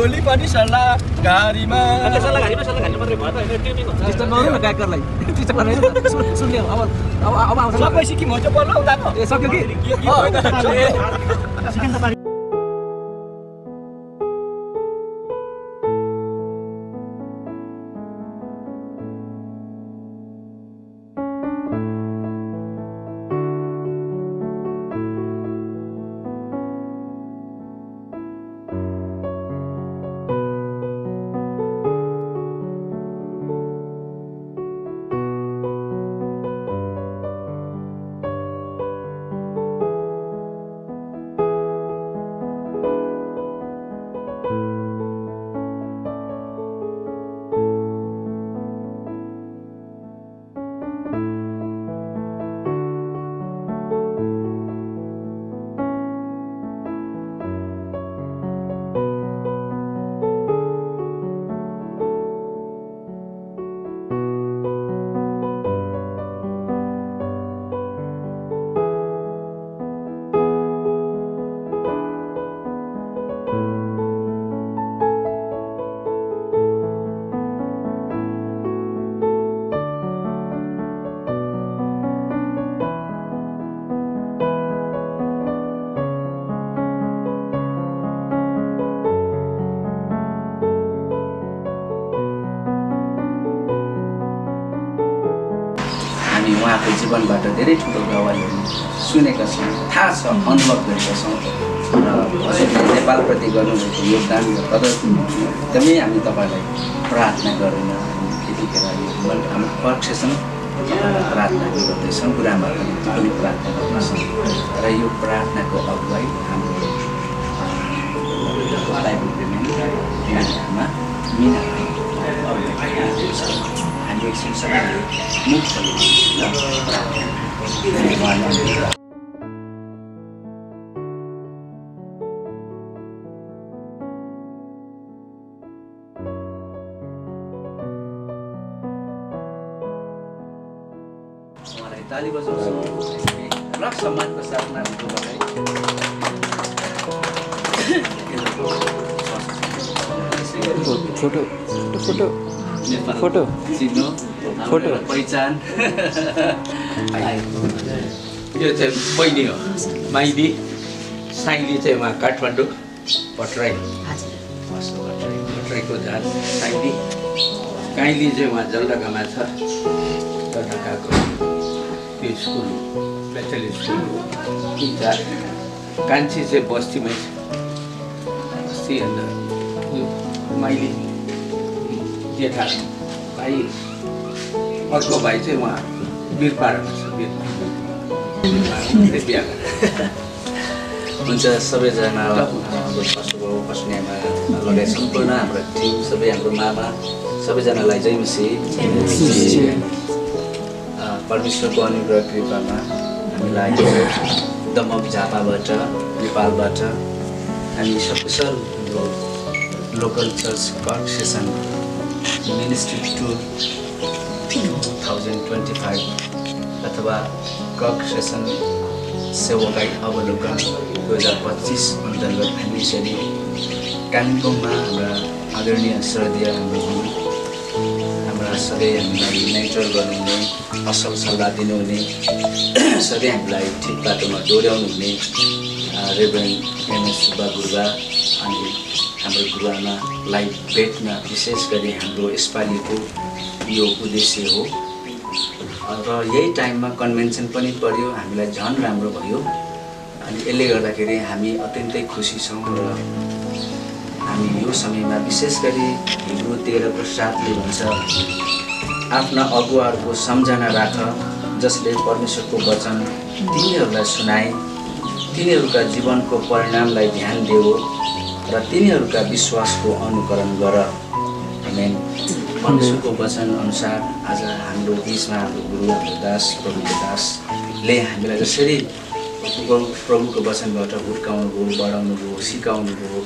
भोलि पनि सल्लाह घारीमा सल्लाह घारी मात्रै भयो त होइन ट्युनिङ हुन्छ डिस्टर्ब नगर्नु न गायकहरूलाई डिस्टर्ब गर्नु सुन्ने अब आउँछ सबै सिक्किम हुन्छ बल्ल उताको ए सक्यो कि उहाँको जीवनबाट धेरै ठुलो गवाईहरू सुनेका छौँ, थाहा छ, अनुभव गरेका छौँ र हजुरले नेपालप्रति गर्नुभएको योगदान र प्रदर्शन एकदमै हामी तपाईँलाई प्रार्थना गरेर त्यतिखेर हाम्रो पक्षसँग प्रार्थना गर्दैछौँ, गुरुआमा पनि प्रार्थना गर्दैछौँ र यो प्रार्थनाको अगुवाई हाम्रो आमा मिना हामी एकछिन सबैले मुख उहाँलाई ताली बजाउँछौँ र सम्मानको साथमा फोटो फोटो फोटो चिन्नु फोटो पहिचान यो चाहिँ बहिनी हो माइली साइली चाहिँ उहाँ काठमाडौँ भट्टराईको जात साइली काइली चाहिँ उहाँ जलढकामा छ जलढकाको त्यो स्कुल बेचल स्कुल तिनवटा कान्छी चाहिँ बस्तीमै छ बस्ती अन्त माइली जेठा भाइ अर्को भाइ चाहिँ उहाँ वीरपाडामा छ बिहा हुन्छ सबैजना पशुबाउ पशुन्यामा लगायत सम्पूर्ण हाम्रो टिम सबै हाम्रो मामा सबैजनालाई जय मसी परमेश्वरको अनुग्रह कृपामा हामीलाई दमक झापाबाट नेपालबाट हामी सकुशल हाम्रो लोकल चर्च कर्क सेसन मिनिस्ट्री टुर 2025 अथवा कर्क सेसन सेवाकाई अवलोकन 2025 अन्तर्गत हामी यसरी कालिम्पोङमा हाम्रा आदरणीय श्रद्धेय हाम्रा सधैँ हामीलाई नेचर गर्नुहुने असल सल्लाह दिनुहुने सधैँ हामीलाई ठिक बाटोमा डोर्याउनु हुने रेभरेन्ड एमएस सुब्बा गुरुबा अनि हाम्रो गुरुआमालाई भेट्न विशेष गरी हाम्रो यसपालिको यो उद्देश्य हो र यही टाइममा कन्भेन्सन पनि पर्यो हामीलाई झन् राम्रो भयो अनि यसले गर्दाखेरि हामी अत्यन्तै खुसी छौँ र हामी यो समयमा विशेष गरी हिब्रू 13:7ले भन्छ आफ्ना अगुवाहरूको सम्झना राख जसले परमेश्वरको वचन तिनीहरूलाई सुनाए तिनीहरूका जीवनको परिणामलाई ध्यान देऊ र तिनीहरूका विश्वासको अनुकरण गर। आमेन। परमेश्वरको वचन अनुसार आज हाम्रो बीचमा हाम्रो गुरु हाम्रो दास प्रभुको दासले हामीलाई जसरी प्रभुको वचनबाट हुर्काउनु भयो बढाउनु भयो सिकाउनु भयो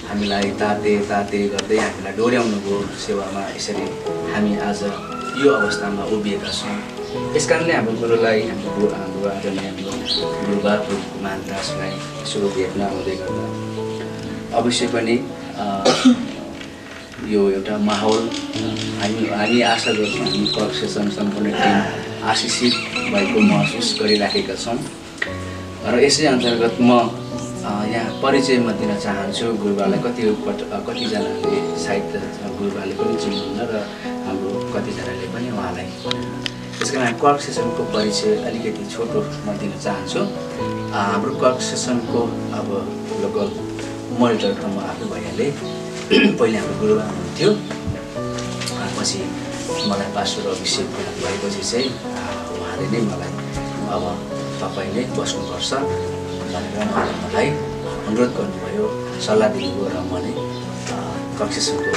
हामीलाई ताते गर्दै हामीलाई डोर्याउनु भयो सेवामा यसरी हामी आज यो अवस्थामा उभिएका छौँ। यसकारणले हाम्रो गुरुलाई हाम्रो आदरणीय हाम्रो गुरुबा प्रभुको महान दासलाई यसो भेट्न आउँदै गर्दा अवश्य पनि यो एउटा माहौल हामी आशा गर्छौँ हामी क्लर्क सेसन सम्पूर्ण टिम आशिषित भएको महसुस गरिराखेका छौँ र यसै अन्तर्गत म यहाँ परिचय म दिन चाहन्छु गुरुबालाई कतिजनाले सायद गुरुबाले पनि चिन्नुहुन्न र हाम्रो कतिजनाले पनि उहाँलाई त्यस कारण क्लर्क सेसनको परिचय अलिकति छोटो म दिन चाहन्छु हाम्रो क्लर्क सेसनको अब लोकल मोनिटर त म आफै भइहालेँ पहिले हाम्रो गुरुबा हुनुहुन्थ्यो पछि मलाई पास्टर अभिषेक भएपछि चाहिँ उहाँले नै मलाई अब तपाईँ नै बस्नुपर्छ भनेर उहाँले मलाई अनुरोध गर्नुभयो सल्लाह दिनुभयो र म नै क्लर्क सेसनको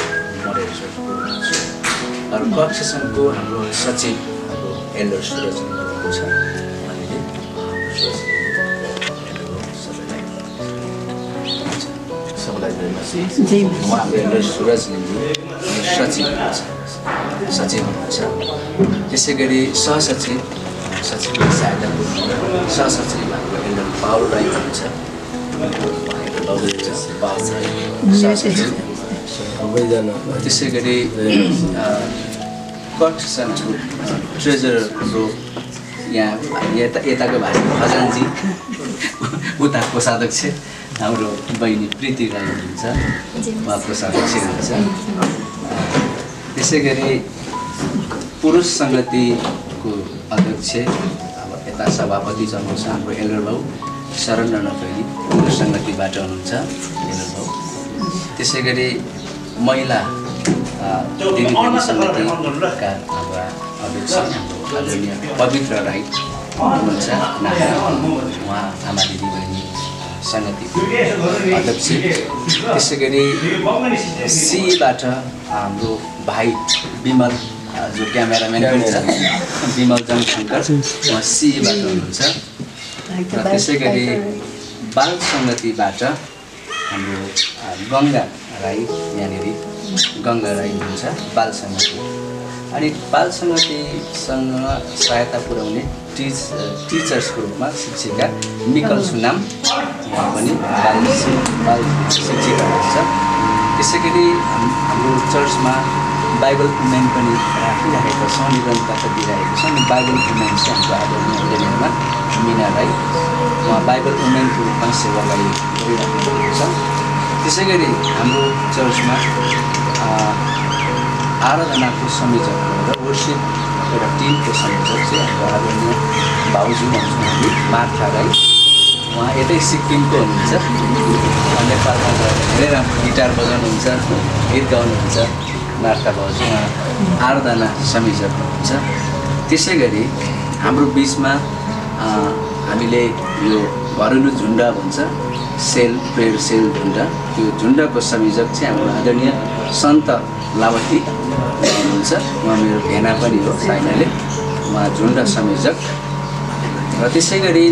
मोडरेटर हुनुहुन्छ र क्लर्क सेसनको हाम्रो सचिव हाम्रो एल्डर सुरज हुनुहुन्छ उहाँले एल्डर सुरज लिम्बू सचिव हुनुहुन्छ त्यसै गरी सचिवले सहायता पुग्नु सहसचिव हाम्रो एल्डर पावल राई हुनुहुन्छ त्यसै गरी क्लर्क सेसनको ट्रेजरर हाम्रो यहाँ यताको भाइ खजान्जी उता कोषाध्यक्ष हाम्रो बहिनी प्रीति राई हुनुहुन्छ उहाँ कोषाध्यक्ष हुनुहुन्छ त्यसै गरी पुरुष सङ्गतिको अध्यक्ष अब यता सभापति चल्नुहुन्छ हाम्रो एल्डर भाउ शरण नपैली पुरुष सङ्गतिबाट हुनुहुन्छ एल्डर भाउ त्यसै गरी महिला दिदी समितिका हाम्रा अध्यक्ष हाम्रो आदरणीय पवित्र राई हुनुहुन्छ उहाँ आमा दिदी बहिनी सङ्गतिको अध्यक्ष त्यसै गरी सीबाट हाम्रो भाइ विमल जो क्यामेराम्यान पनि छ विमल जनशङ्कर उहाँ सीबाट हुनुहुन्छ र त्यसै गरी बाल सङ्गतिबाट हाम्रो गङ्गा राई यहाँनिर गङ्गा राई हुनुहुन्छ बाल सङ्गति अनि बाल सङ्गतिसँग सहायता पुर्याउने टिचर्सको रूपमा शिक्षिका निकल सुनाम उहाँ पनि बाल शिक्षिका हुनुहुन्छ त्यसै गरी हाम्रो चर्चमा बाइबल वुमेन पनि राखिराखेका छौँ निरन्तरता दिइरहेको छौँ अनि बाइबल वुमेन चाहिँ हाम्रो आदरणीय मिना राई उहाँ बाइबल वुमेनको रूपमा सेवालाई गरिराख्नु भएको छ त्यसै गरी हाम्रो चर्चमा आराधनाको संयोजक र वर्शिप एउटा टिमको संयोजक चाहिँ हाम्रो आदरणीय भाउजू भन्छौँ हामी मार्था राई उहाँ यतै सिक्किमको हुनुहुन्छ नेपालमा गएर धेरै राम्रो गिटार बजाउनुहुन्छ गीत गाउनुहुन्छ मार्था भाउजू उहाँ आराधना संयोजक हुनुहुन्छ त्यसै गरी हाम्रो बिचमा हामीले यो घरेलु झुन्डा भन्छ सेल प्रेयर सेल झुन्डा त्यो झुन्डाको संयोजक चाहिँ हाम्रो आदरणीय सन्त लावती हुनुहुन्छ उहाँ मेरो भेना पनि हो साइनाले उहाँ झुन्डा संयोजक र त्यसै गरी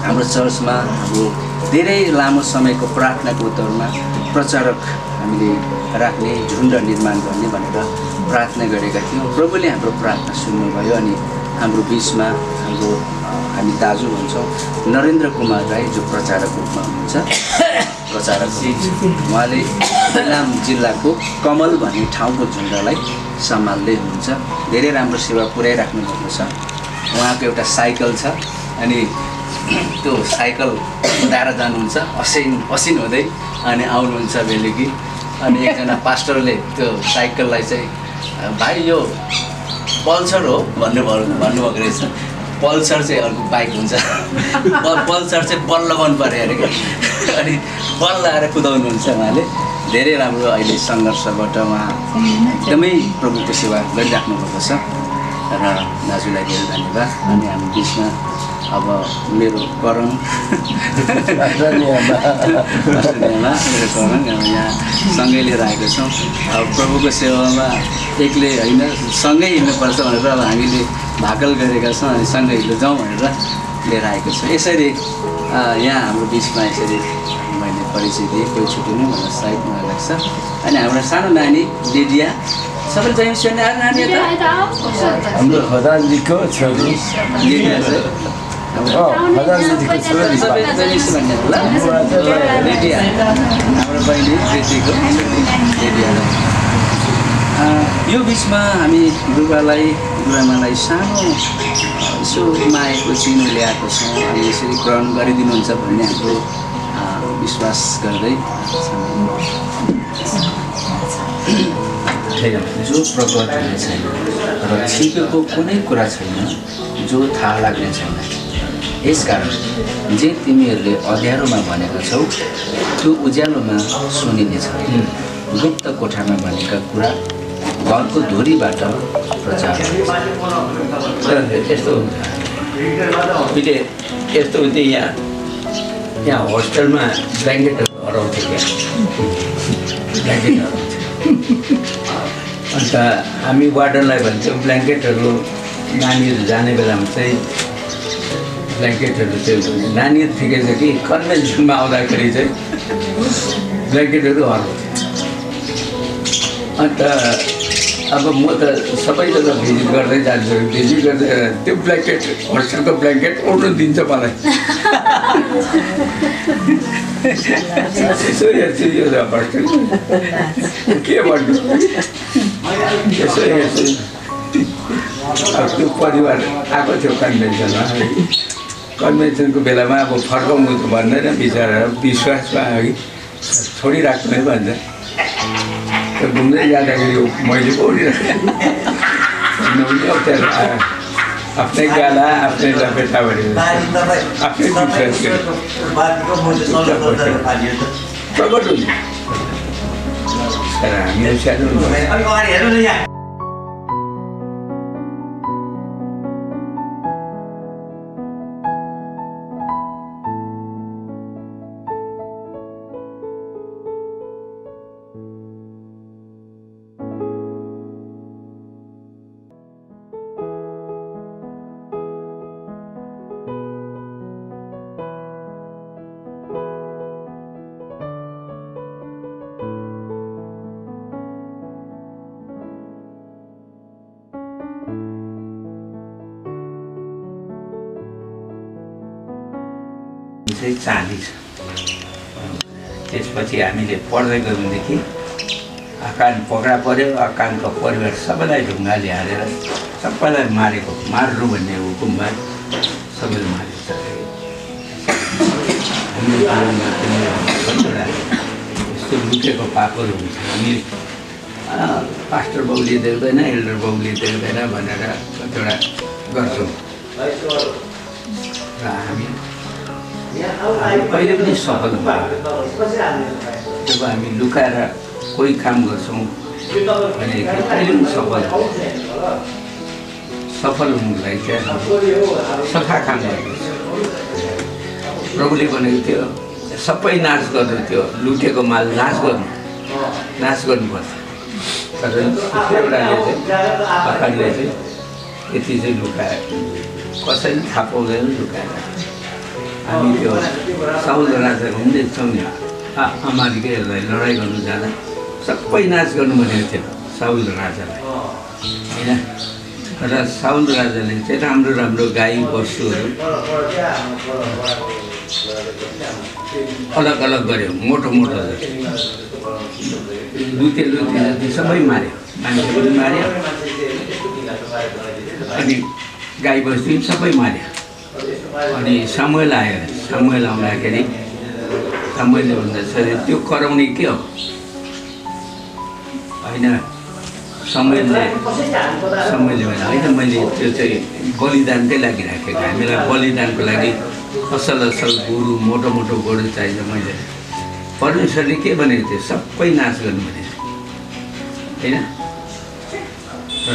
हाम्रो चर्चमा हाम्रो धेरै लामो समयको प्रार्थनाको उत्तरमा प्रचारक हामीले राख्ने झुन्ड निर्माण गर्ने भनेर प्रार्थना गरेका थियौँ प्रभुले हाम्रो प्रार्थना सुन्नुभयो अनि हाम्रो बिचमा हाम्रो हामी दाजु भन्छौँ नरेन्द्र कुमार राई जो प्रचारक रूपमा हुनुहुन्छ प्रचारक उहाँले इलाम जिल्लाको कमल भन्ने ठाउँको झुन्डलाई सम्हाल्दै हुनुहुन्छ धेरै राम्रो सेवा पुर्याइराख्नु भएको छ उहाँको एउटा साइकल छ अनि त्यो साइकल कुदाएर जानुहुन्छ असिन हुँदै अनि आउनुहुन्छ बेलुकी अनि एकजना पास्टरले त्यो साइकललाई चाहिँ भाइ यो पल्सर हो भन्नुभएको रहेछ पल्सर चाहिँ अर्को बाइक हुन्छ पल्सर चाहिँ बल्ल मन पऱ्यो अरे क्या अनि बल्ल आएर कुदाउनुहुन्छ उहाँले धेरै राम्रो अहिले सङ्घर्षबाट उहाँ एकदमै प्रभुको सेवा गरिराख्नु भएको छ र दाजुलाई धेरै धन्यवाद अनि हाम्रो बिचमा अब मेरो करङ यहाँ सँगै लिएर आएको छौँ अब प्रभुको सेवामा एक्लै होइन सँगै हिँड्नुपर्छ भनेर अब हामीले भाकल गरेका छौँ अनि सँगै हिँड्नु जाउँ भनेर लिएर आएको छौँ यसरी यहाँ हाम्रो बिचमा यसरी मैले परिचय दिएँ कोही छुट्टिनु भनेर सायद मलाई लाग्छ अनि हाम्रो सानो नानी लिडिया सबैले चाहिन्छ नानी हाम्रो खदानजीको छोरी लिडिया चाहिँ हाम्रो बहिनी बेटीको यो बिचमा हामी गुरुआमालाई सानो यसो मायाको चिनो ल्याएको छौँ अनि यसरी ग्रहण गरिदिनुहुन्छ भन्ने हाम्रो विश्वास गर्दै जो प्रगत हुने छैन र छिपेको कुनै कुरा छैन जो थाहा लाग्ने छैन। यसकारण जे तिमीहरूले अँध्यारोमा भनेका छौ त्यो उज्यालोमा सुनिनेछ। गुप्त कोठामा भनेका कुरा घरको धुरीबाट प्रचार यस्तो हुन्छ अहिले यस्तो हुन्थ्यो यहाँ होस्टेलमा ब्ल्याङ्केटहरू हराउँथ्यो क्या ब्ल्याङ्केट हराउँथ्यो अन्त हामी वार्डनलाई भन्छौँ ब्ल्याङ्केटहरू नानीहरू जाने बेलामा चाहिँ ब्ल्याङ्केटहरू चाहिँ नानीहरू ठिकै छ कि कन्भेन्सनमा आउँदाखेरि चाहिँ ब्ल्याङ्केटहरू हराउँथ्यो। अन्त अब म त सबै जग्गा भिजिट गर्दै जान्छु भिजिट गर्दै त्यो ब्ल्याङ्केट होस्टेलको ब्ल्याङ्केट ओड्नु दिन्छ मलाई यसो हेर्छु यो होस्टेल के भन्नु यसो हेर्छु अब त्यो परिवार आएको थियो कन्भेन्सनमा कन्भेन्सनको बेलामा अब फर्काउनु त भन्दैन बिचरा विश्वासमा अघि छोडिराख्नु है भन्छ घुम्दै जाँदाखेरि मैले पौडिरहेँ आफ्नै गाला आफ्नै लपेटा भनेर आफ्नै विश्वास प्रकट हुन्छ तर हामीहरू सानो चाहिँ चाँदी छ। त्यसपछि हामीले पढ्दै गयौँ भनेदेखि आकान पक्रा पऱ्यो आकानको परिवार सबैलाई ढुङ्गाले हालेर सबैलाई मारेको मार्नु भन्ने हुकुममा सबैले मारेको छ। यस्तो लुकेको पापहरू हुन्छ हामी पास्टर बाउले देख्दैन एल्डर बाउले देख्दैन भनेर कतिवटा गर्छौँ र हामी कहिले पनि सफल जब हामी लुकाएर कोही काम गर्छौँ भने कहिले पनि सफल हुनुको लागि चाहिँ सफा काम गर्नुपर्छ। प्रभुले भनेको थियो सबै नाश गर्नु थियो लुटेको माल नाश गर्नुपर्छ तर एउटाले चाहिँ अकालले चाहिँ यति चाहिँ लुकायो कसैले थाहा पाउँदैन लुकाएर। हामी त्यो साउल राजाको पनि देख्छौँ नि अमालिकहरूलाई लडाइँ गर्नु जाँदा सबै नाश गर्नु भनेको थियो साउल राजालाई होइन र साउल राजाले चाहिँ राम्रो राम्रो गाई बस्तुहरू अलग अलग गऱ्यो मोटो मोटो लुते जति सबै माऱ्यो मान्छे पनि माऱ्यो अनि गाई बस्तु सबै माऱ्यो। अनि सामुएल आयो सामुएल आउँदाखेरि सामुएलले भन्दछ त्यो कराउने के हो होइन सामुएलले भने होइन मैले त्यो चाहिँ बलिदानकै लागि राखेको हामीलाई बलिदानको लागि असल गोरु मोटो मोटो गोरु चाहिन्छ। मैले परमेश्वरले के भनेको थियो सबै नाश गर्नु भनेको होइन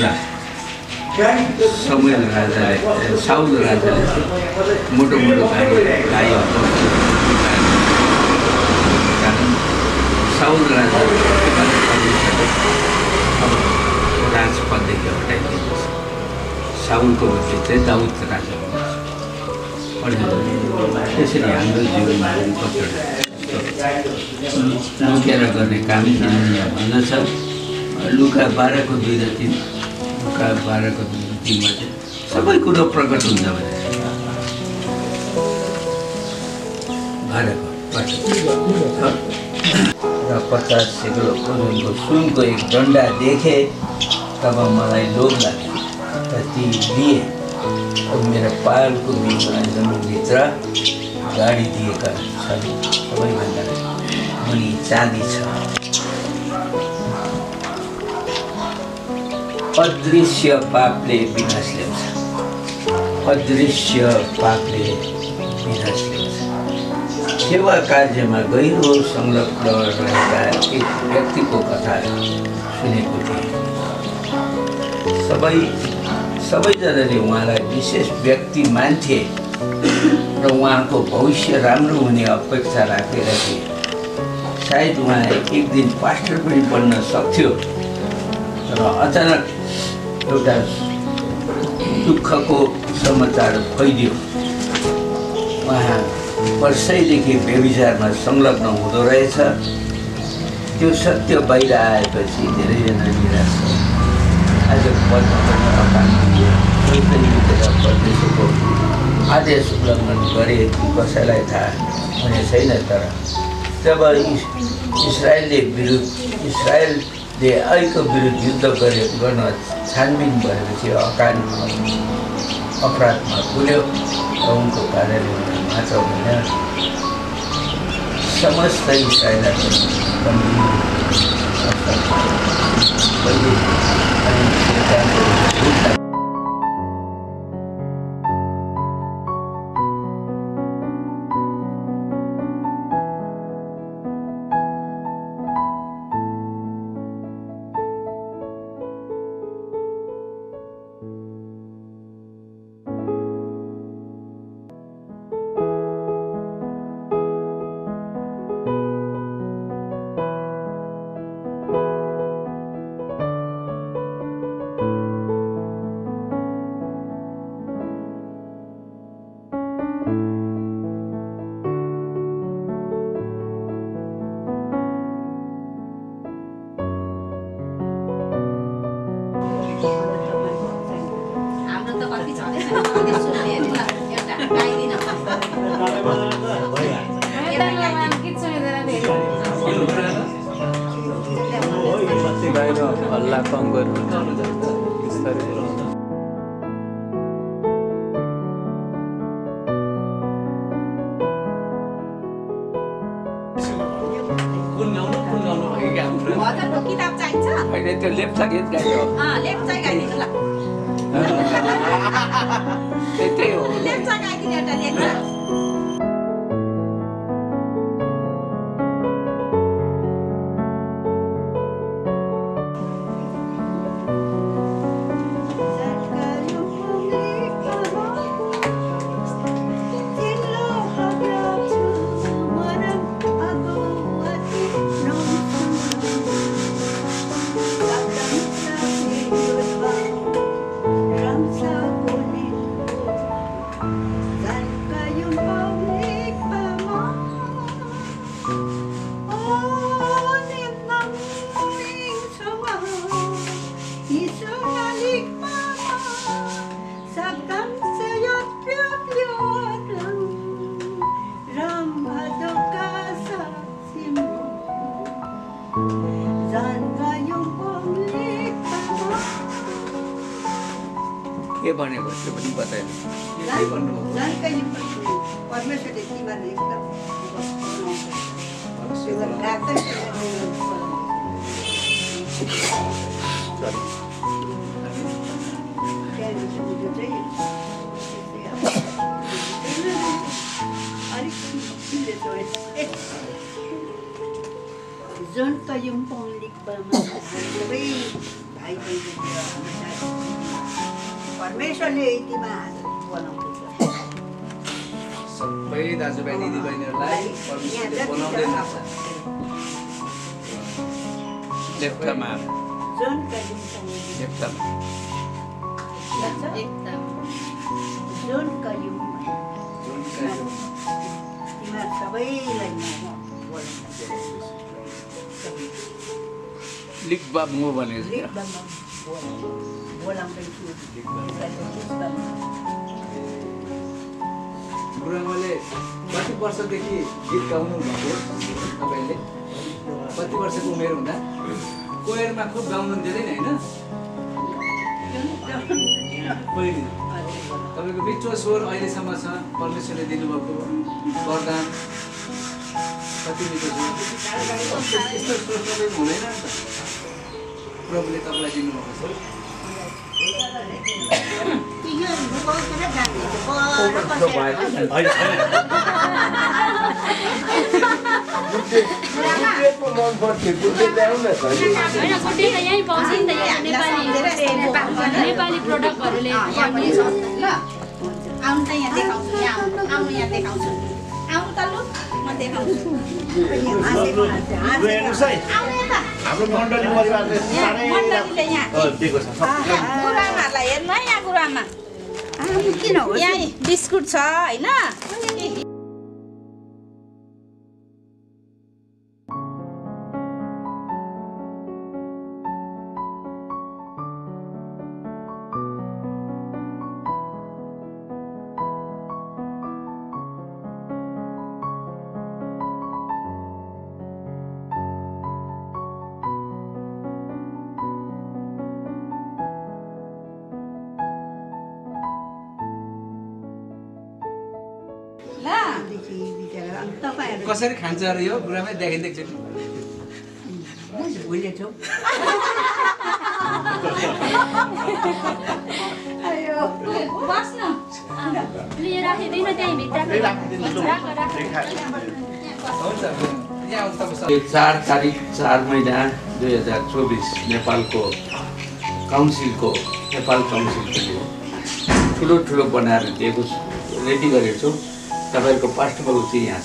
र सामुएल राजाले साउल राजाले मोटो मोटो गाईहरू कारण साउल राजा राजपददेखि हटाइदिएको छ। साउलको बदली चाहिँ दाउद राजा हुनुहुन्छ। त्यसरी हाम्रो जीवनमा कतिवटा लुकेर गर्ने काम भन्दछ लुका 12को 2 र 3 लुका 12को 2 र 3मा चाहिँ सबै कुरो प्रकट हुन्छ भने र 50 सेकल ओजनको सुनको एक डन्डा देखेँ तब मलाई लोभ लाग्यो र ती लिए। अब मेरो पालको बिचमा जमिनभित्र गाडी दिएका छन्। सबैभन्दा मुनि चाँदी छ। अदृश्य पापले विनाश ल्याउँछ। अदृश्य पापले विनाश ल्याउँछ। सेवा कार्यमा गहिरो संलग्न रहेका एक व्यक्तिको कथा सुनेको थिएँ। सबैजनाले उहाँलाई विशेष व्यक्ति मान्थे र उहाँको भविष्य राम्रो हुने अपेक्षा राखेका थिए। सायद उहाँ एक दिन पास्टर पनि बन्न सक्थ्यो र अचानक एउटा दुःखको समाचार फैलियो। उहाँ वर्षैदेखि व्यभिचारमा संलग्न हुँदो रहेछ। त्यो सत्य बाहिर आएपछि धेरैजना निराश भए। आज पदमा पनि अकाल दियो। परमेश्वरको आदेश उल्लङ्घन गरे कि कसैलाई थाहा हुने छैन। तर जब इस्रायलले आईको विरुद्ध युद्ध गर्न छानबिन गरेपछि अकाल अपराधमा पुग्यो र उनको कारणले मात्र होइन समस्त इस्रायललाई हल्ला कम गर्नु किताब चाहिन्छ अहिले त्यो लेप्चा गीत गायो। लेप्चा गाइदिनु ल। त्यही हो। लेप्चा गाइदिनु एउटा लेप्चा। के भनेको त्यो पनि बताएन। परमेश्वरले जीवन एकदम Zon kayong panglik ba sabay भाइ परमेश्वरले यतिमा बनाउँछ सबै दाजुभाइ दिदीबहिनीहरूलाई परमेश्वरले बनाउँदै जान्छ। लेप्चामा जोन कयौँ पङ्क्ति लेप्चामा जोन कयौँ तिमीहरू सबैलाई लिक्बा मु भनेको छ बोलाउँदैछु गुरुआमाले कति वर्षदेखि गीत गाउनु भएको तपाईँले कति वर्षको उमेर हुँदा कोयरमा खुब गाउनुहुन्थ्यो नि होइन पहिले तपाईँको बिचो स्वर अहिलेसम्म छ परमेश्वरले दिनुभएको वरदान कति मिठो छ यस्तो स्वर तपाईँको हुँदैन नि त प्रभुले तपाईँलाई दिनुभएको छ यहीँ पाउँछ नि त यहाँ नेपाली प्रडक्टहरूले ल आउनु त यहाँ देखाउँछु आउनु यहाँ देखाउँछु आउनु त लु म देखाउँछु हाम्रो मण्डली परिवारले मण्डलीले यहाँ गुरुआमाहरूलाई हेर्नु है यहाँ गुरुआमा किन हो यहाँ बिस्कुट छ होइन कसरी खान्छ अरे यो गुरुआमै देखिँदै एकचोटि बस्नु लिएर राखिदिनु त्यहीँ भित्र यो 4 तारिक 4 महिना 2024 नेपालको काउन्सिलको नेपाल काउन्सिलको ठुलो बनाएर दिएको रेडी गरेको छु तपाईँहरूको पास्टरको चाहिँ यहाँ छ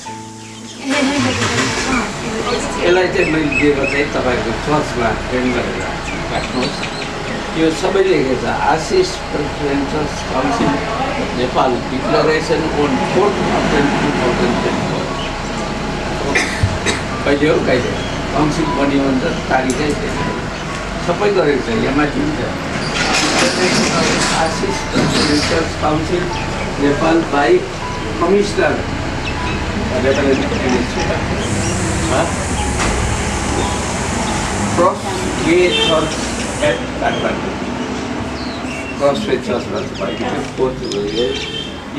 यसलाई चाहिँ मैले दिएको चाहिँ तपाईँहरूको चर्चमा फ्रेम गरेर राख्नुहोस् यो सबै लेखेको छ Ashish presidential council Nepal declaration on 4 April 2024 कहिले हो कहिले काउन्सिल बन्यो भने त तारिकै सबै गरेको छ यहाँ माथि हुन्छ Ashish presidential council Nepal by commissioner crossway church at Kathmandu crossway चर्चमा भएको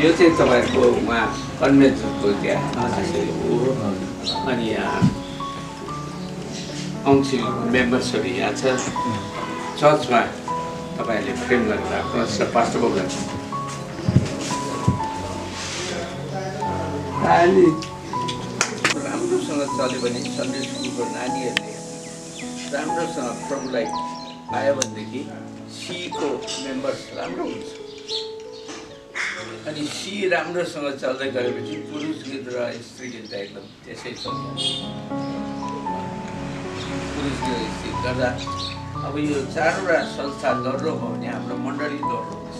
यो चाहिँ तपाईँहरूको उहाँ कन्भेन्सनको त्यहाँ हो अनि यहाँ काउन्सिल मेम्बर्सहरू यहाँ छ चर्चमा तपाईँहरूले फ्रेम गरेर राख्नुहोस् र पास्टर बोक्नु राम्रोसँग चल्यो भने सन्डे स्कुलको नानीहरूले राम्रोसँग प्रभुलाई पायो भनेदेखि सीको मेम्बर्स राम्रो हुन्छ अनि सी राम्रोसँग चल्दै गएपछि पुरुष गीत र स्त्री गीत त एकदम त्यसै चल्छ पुरुष गीत स्त्री गर्दा अब यो 4वटा संस्था दह्रो भयो भने हाम्रो मण्डली दह्रो हुन्छ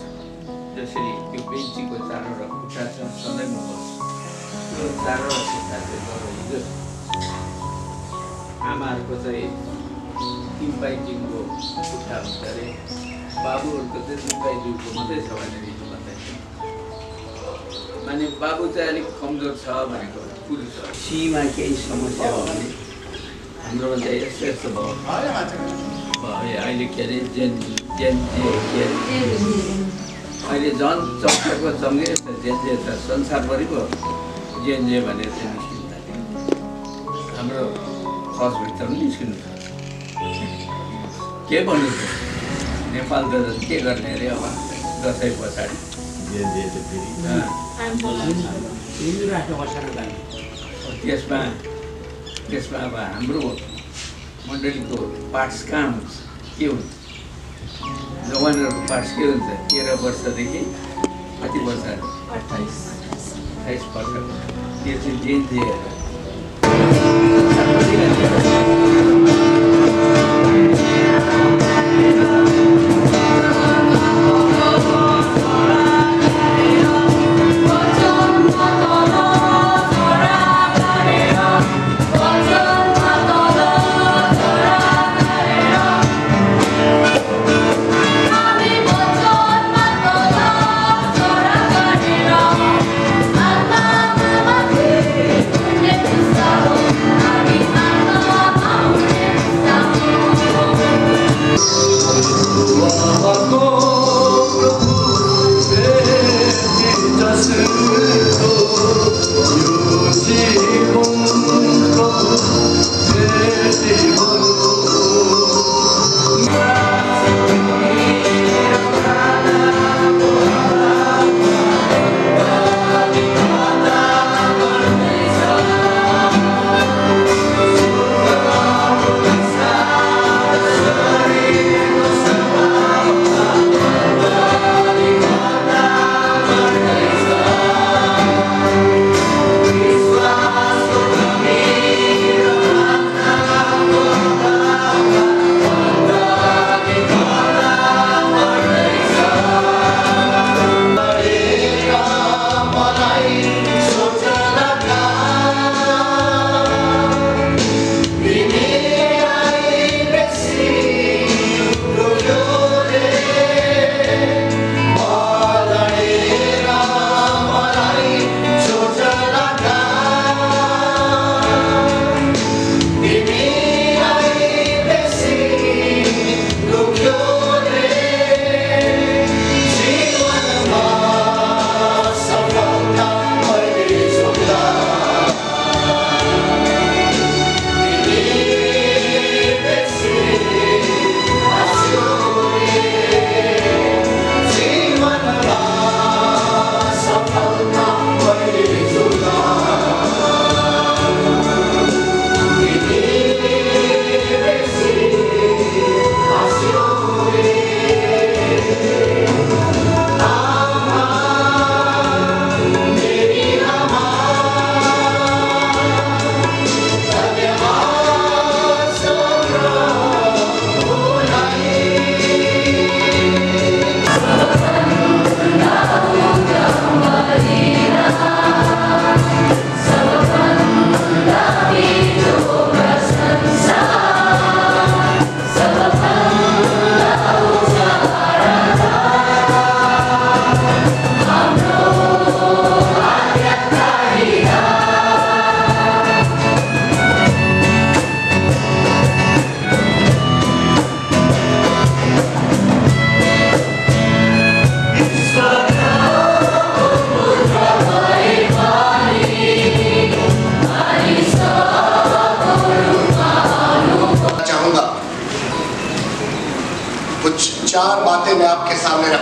जसरी यो बेन्चीको 4वटा खुट्टा छ सधैँ बस्छ यो 4वटा खुट्टा चाहिँ दह्रो हुन्छ आमाहरूको चाहिँ 3x3को खुट्टा हुन्छ अरे बाबुहरूको चाहिँ 2x2को मात्रै छ भनेर भन्दाखेरि माने बाबु चाहिँ अलिक कमजोर छ भनेको पुरुष सीमा केही समस्या हो भने हाम्रोमा चाहिँ यस्तो यस्तो भयो अहिले के अरे अहिले झन् चक्करको चम्के जेन्जे त संसारभरिको जेन्जे भनेर चाहिँ निस्किनु थाल्यो हाम्रो चर्चभित्र पनि निस्किनु थाल्यो के भन्नु नेपाल त के गर्ने अरे अब दसैँ पछाडि त्यसमा अब हाम्रो मण्डलीको पार्ट्स कहाँ हुन्छ के हुन्छ जवानहरूको पार्ट्स के हुन्छ 13 वर्षदेखि कति वर्ष 28 वर्ष त्यो चाहिँ जेन्जे I'm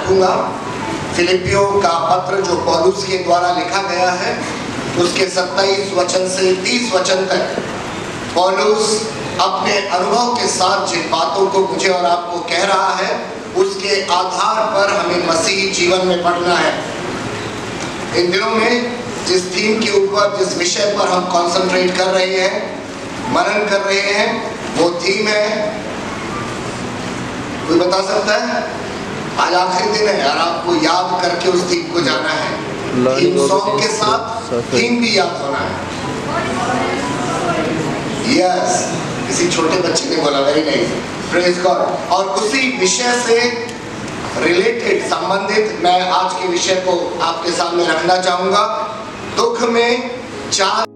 रखूंगा। फिलिपियों का पत्र जो पौलुस के द्वारा लिखा गया है, उसके 27 वचन से 30 वचन तक पौलुस अपने अनुभव के साथ जिन बातों को मुझे और आपको कह रहा है, उसके आधार पर हमें मसीही जीवन में पढ़ना है। इन दिनों में जिस थीम के ऊपर, जिस विषय पर हम कंसंट्रेट कर रहे हैं, मनन कर रहे हैं, वो थीम है, कोई बता सकता है? आज आखिरी दिन है और आपको याद करके उस थीम को जाना है। थीम सॉन्ग के साथ थीम भी याद होना है। यस, किसी छोटे बच्चे ने बोला, वेरी नाइस, प्रेज गॉड। और उसी विषय से रिलेटेड, संबंधित मैं आज के विषय को आपके सामने रखना चाहूंगा। दुख में 4